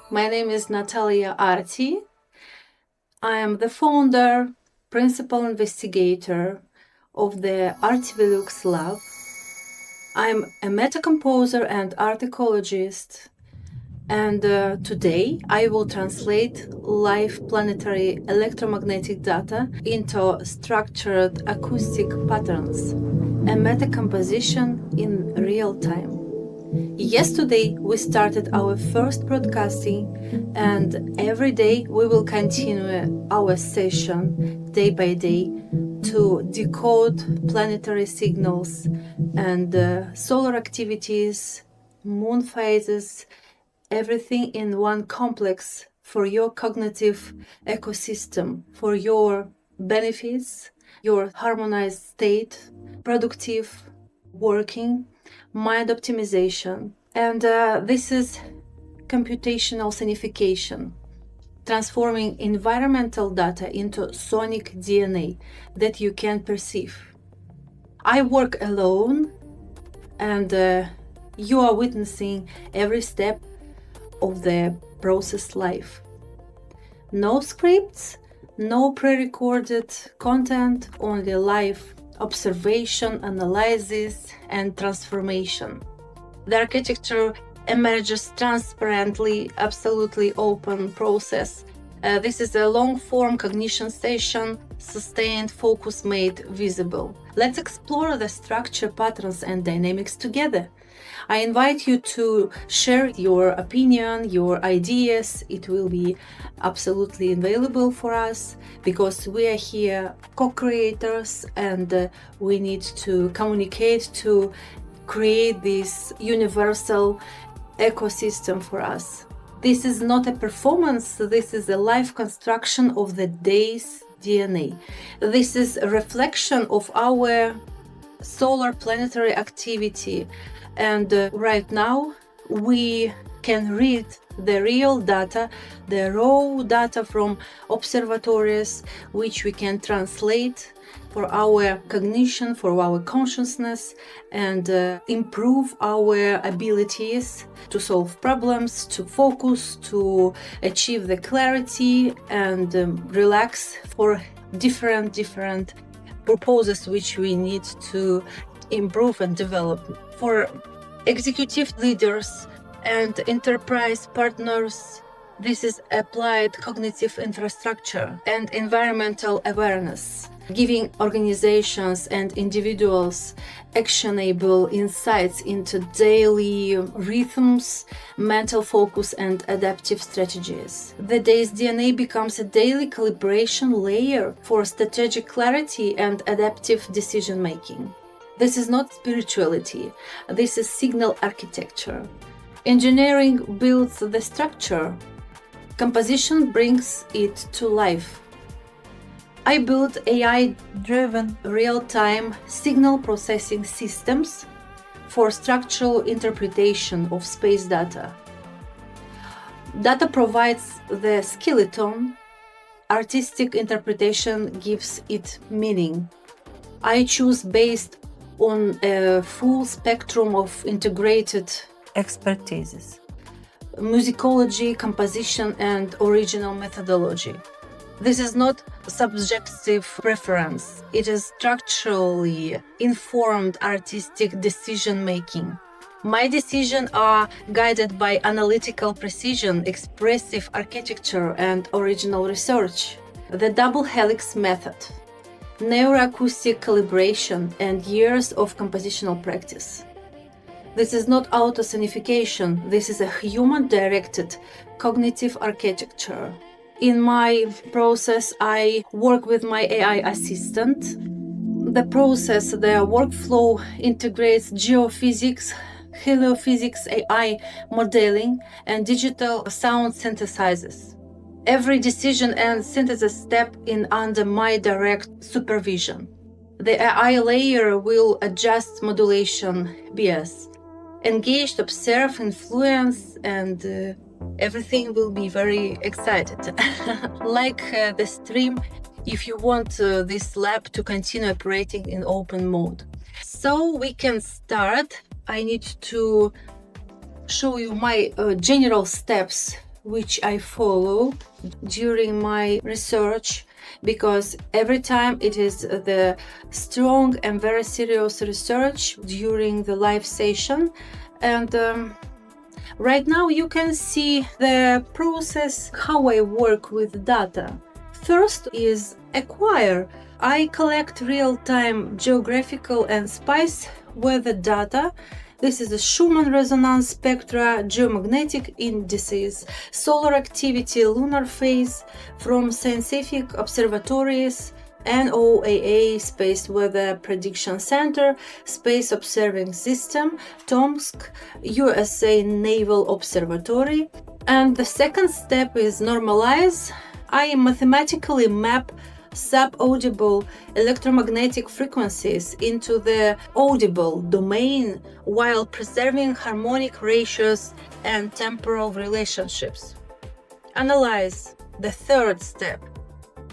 My name is Natalia Arti. I am the founder, principal investigator of the aRTivellux lab. I'm a meta-composer and art ecologist. And today I will translate live planetary electromagnetic data into structured acoustic patterns, a meta-composition in real time. Yesterday we started our first broadcasting, and every day we will continue our session day by day to decode planetary signals and solar activities, moon phases, everything in one complex for your cognitive ecosystem, for your benefits, your harmonized state, productive working, mind optimization. And this is computational sonification, transforming environmental data into sonic DNA that you can perceive. I work alone, and you are witnessing every step of the process live. No scripts, no pre-recorded content, only live observation, analysis, and transformation. The architecture emerges transparently, absolutely open process. This is a long-form cognition session, sustained focus made visible. Let's explore the structure, patterns, and dynamics together. I invite you to share your opinion, your ideas. It will be absolutely available for us because we are here co-creators, and we need to communicate to create this universal ecosystem for us. This is not a performance, this is a live construction of the day's DNA. This is a reflection of our solar planetary activity. And right now, we can read the real data, the raw data from observatories, which we can translate for our cognition, for our consciousness, and improve our abilities to solve problems, to focus, to achieve the clarity, and relax for different purposes which we need to improve and develop. For executive leaders and enterprise partners, this is applied cognitive infrastructure and environmental awareness, giving organizations and individuals actionable insights into daily rhythms, mental focus, and adaptive strategies. The day's DNA becomes a daily calibration layer for strategic clarity and adaptive decision-making. This is not spirituality, this is signal architecture. Engineering builds the structure, composition brings it to life. I built AI-driven real-time signal processing systems for structural interpretation of space data. Data provides the skeleton, artistic interpretation gives it meaning. I choose based on a full spectrum of integrated expertises: musicology, composition, and original methodology. This is not subjective preference, it is structurally informed artistic decision-making. My decisions are guided by analytical precision, expressive architecture, and original research. The Double Helix method, neuro-acoustic calibration, and years of compositional practice. This is not auto-sonification, this is a human-directed cognitive architecture. In my process, I work with my AI assistant. The process, the workflow integrates geophysics, heliophysics, AI modeling, and digital sound synthesizers. Every decision and synthesis step in under my direct supervision. The AI layer will adjust modulation bias, engaged, observe, influence, and everything will be very excited. Like the stream, if you want this lab to continue operating in open mode. So we can start. I need to show you my general steps which I follow during my research, because every time it is the strong and very serious research during the live session. And right now you can see the process, how I work with data. First is acquire. I collect real-time geographical and space weather data. This is the Schumann resonance spectra, geomagnetic indices, solar activity, lunar phase from scientific observatories, NOAA Space Weather Prediction Center, Space Observing System, Tomsk, USA Naval Observatory. And the second step is normalize. I mathematically map sub-audible electromagnetic frequencies into the audible domain while preserving harmonic ratios and temporal relationships. Analyze, the third step.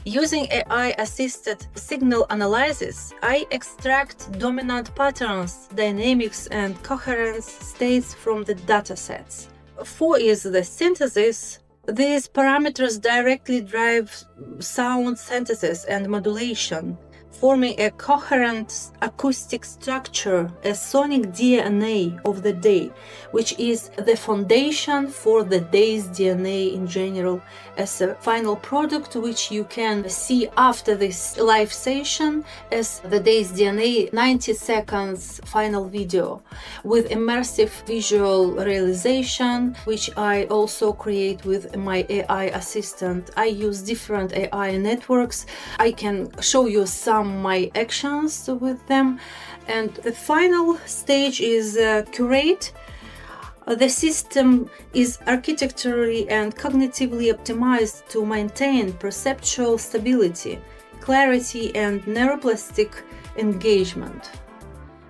Using AI-assisted signal analysis, I extract dominant patterns, dynamics, and coherence states from the datasets. 4 is the synthesis. These parameters directly drive sound synthesis and modulation, forming a coherent acoustic structure, a sonic DNA of the day, which is the foundation for the day's DNA in general, as a final product which you can see after this live session as the day's DNA 90 seconds final video with immersive visual realization, which I also create with my AI assistant. I use different AI networks. I can show you some my actions with them. And the final stage is curate. The system is architecturally and cognitively optimized to maintain perceptual stability, clarity, and neuroplastic engagement.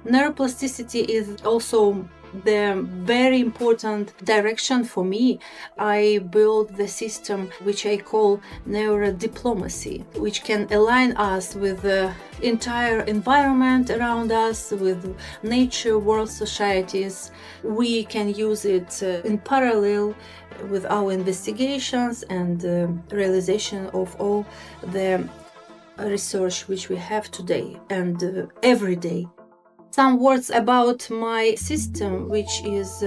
Neuroplasticity is also the very important direction for me. I built the system which I call neurodiplomacy, which can align us with the entire environment around us, with nature, world societies. We can use it in parallel with our investigations and realization of all the research which we have today and every day. Some words about my system, which is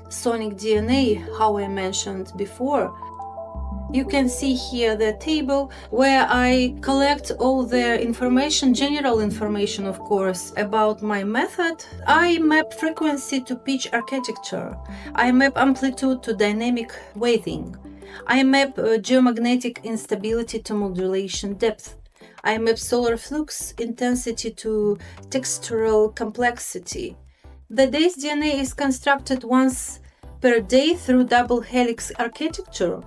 sonic DNA, how I mentioned before. You can see here the table where I collect all the information, general information, of course, about my method. I map frequency to pitch architecture. I map amplitude to dynamic weighting. I map geomagnetic instability to modulation depth. I map solar flux intensity to textural complexity. The day's DNA is constructed once per day through double helix architecture.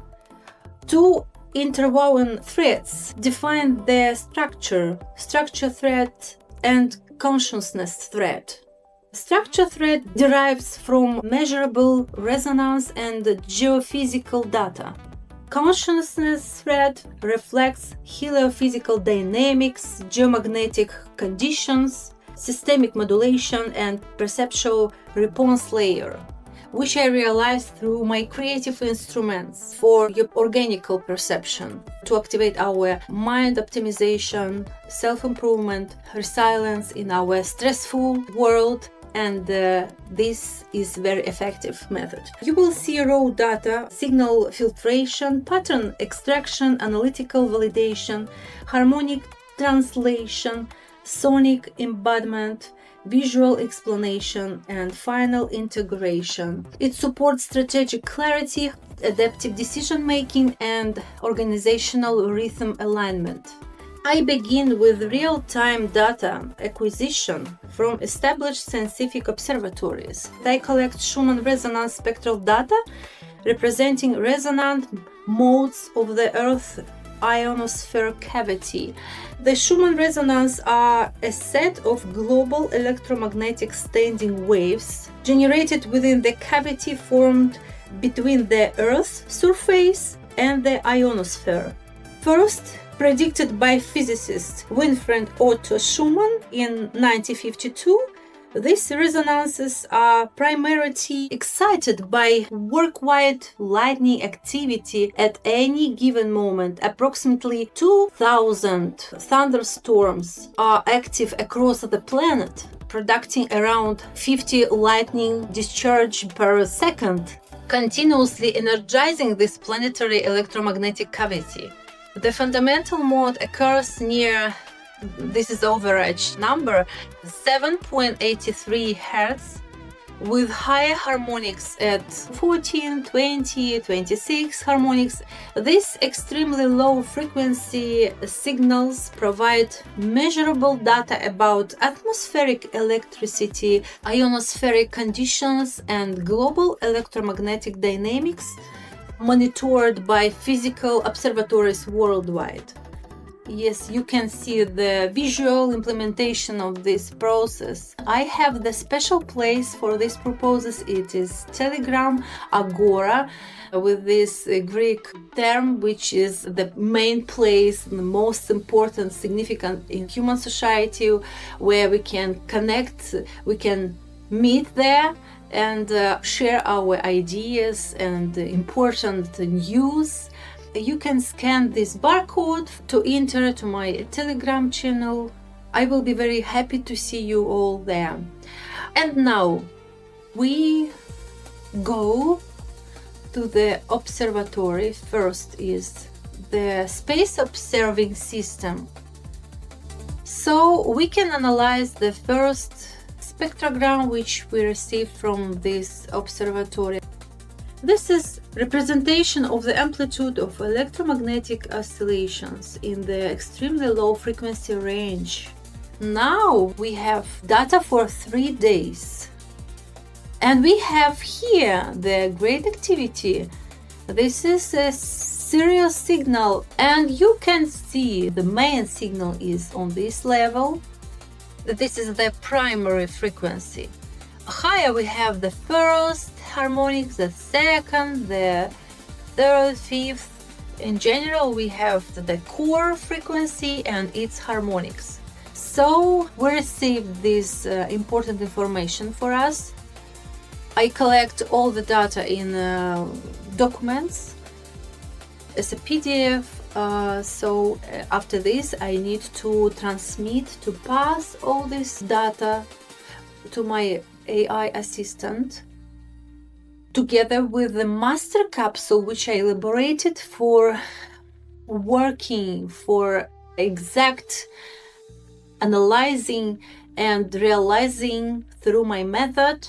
2 interwoven threads define their structure thread and consciousness thread. Structure thread derives from measurable resonance and geophysical data. Consciousness thread reflects heliophysical dynamics, geomagnetic conditions, systemic modulation, and perceptual response layer, which I realized through my creative instruments for organic perception to activate our mind optimization, self-improvement, resilience in our stressful world. And this is very effective method. You will see raw data, signal filtration, pattern extraction, analytical validation, harmonic translation, sonic embodiment, visual explanation, and final integration. It supports strategic clarity, adaptive decision-making, and organizational rhythm alignment. I begin with real-time data acquisition from established scientific observatories. I collect Schumann resonance spectral data representing resonant modes of the Earth's ionosphere cavity. The Schumann resonance are a set of global electromagnetic standing waves generated within the cavity formed between the Earth's surface and the ionosphere. First, predicted by physicist Winfried Otto Schumann in 1952, These resonances are primarily excited by worldwide lightning activity at any given moment. Approximately 2,000 thunderstorms are active across the planet, producing around 50 lightning discharge per second, continuously energizing this planetary electromagnetic cavity. The fundamental mode occurs near, this is average number, 7.83 Hz, with high harmonics at 14, 20, 26 harmonics. These extremely low frequency signals provide measurable data about atmospheric electricity, ionospheric conditions, and global electromagnetic dynamics, monitored by physical observatories worldwide. Yes, you can see the visual implementation of this process. I have the special place for this purposes. It is Telegram Agora, with this Greek term, which is the main place, the most important, significant in human society, where we can connect, we can meet there and share our ideas and important news. You can scan this barcode to enter to my Telegram channel. I will be very happy to see you all there. And now we go to the observatory. First is the space observing system. So we can analyze the first spectrogram which we received from this observatory. This is representation of the amplitude of electromagnetic oscillations in the extremely low frequency range. Now we have data for 3 days. And we have here the great activity. This is a serious signal, and you can see the main signal is on this level. This is the primary frequency. Higher we have the first harmonics, the second, the third, fifth. In general, we have the core frequency and its harmonics. So we received this important information for us. I collect all the data in documents as a PDF. So after this, I need to transmit, to pass all this data to my AI assistant, together with the master capsule which I elaborated for working, for exact analyzing and realizing through my method.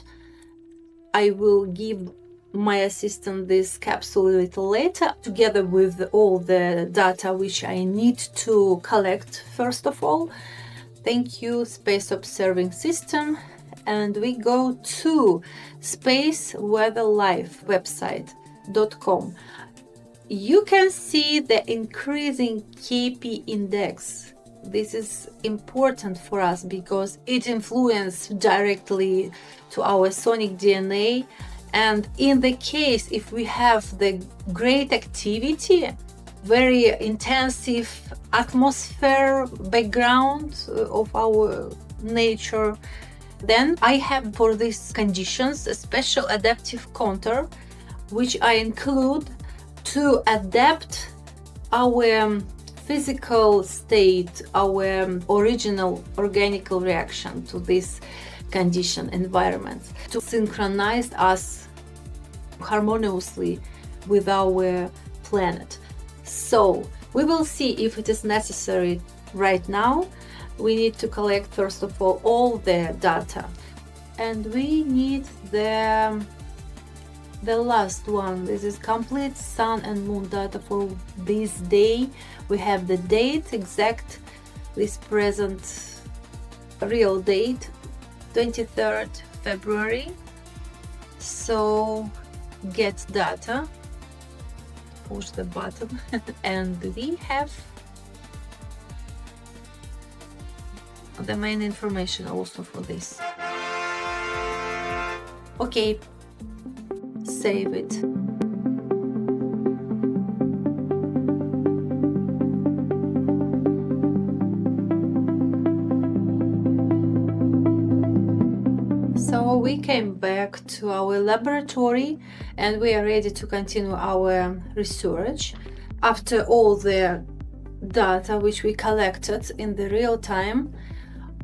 I will give my assistant this capsule a little later, together with all the data which I need to collect first of all. Thank you, Space Observing System. And we go to spaceweatherlife.com. You can see the increasing KP index. This is important for us because it influences directly to our sonic DNA. And in the case, if we have the great activity, very intensive atmosphere background of our nature, then I have for these conditions a special adaptive contour, which I include to adapt our physical state, our original organic reaction to this condition environment, to synchronize us harmoniously with our planet. So we will see if it is necessary right now. We need to collect first of all the data, and we need the last one. This is complete sun and moon data for this day. We have the date, exact, this present real date, 23rd February. So get data, push the button and we have the main information also for this. Okay, save it. we came back to our laboratory and we are ready to continue our research. After all the data which we collected in the real time,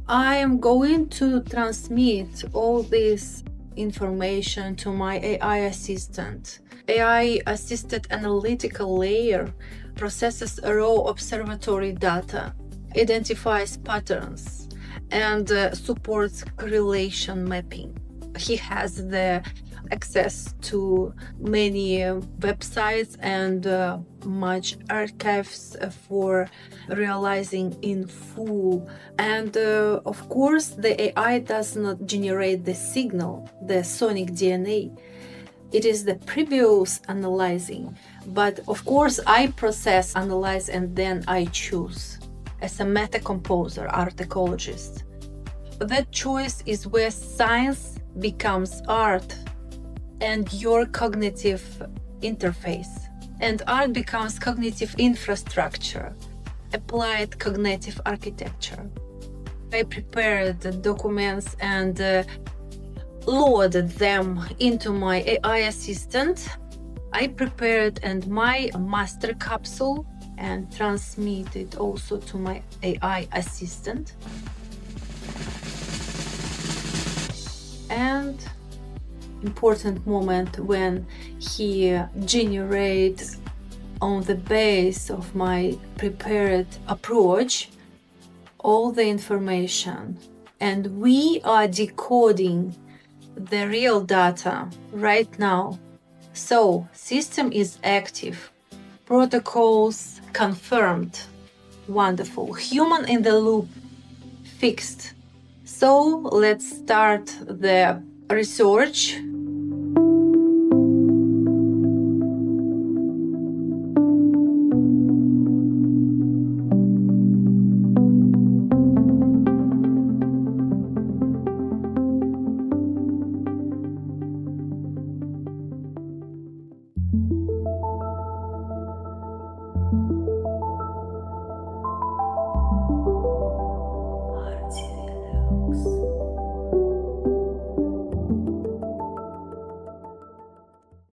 I am going to transmit all this information to my AI assistant. AI assisted analytical layer processes raw observatory data, identifies patterns, and supports correlation mapping. He has the access to many websites and much archives for realizing in full. And of course, the AI does not generate the signal, the sonic DNA. It is the previous analyzing. But of course, I process, analyze, and then I choose as a meta-composer, art ecologist. That choice is where science becomes art and your cognitive interface. And art becomes cognitive infrastructure, applied cognitive architecture. I prepared the documents and loaded them into my AI assistant. I prepared and my master capsule and transmitted also to my AI assistant. And important moment when he generates on the base of my prepared approach all the information, and we are decoding the real data right now. So system is active, protocols confirmed, wonderful, human in the loop fixed. So let's start the research.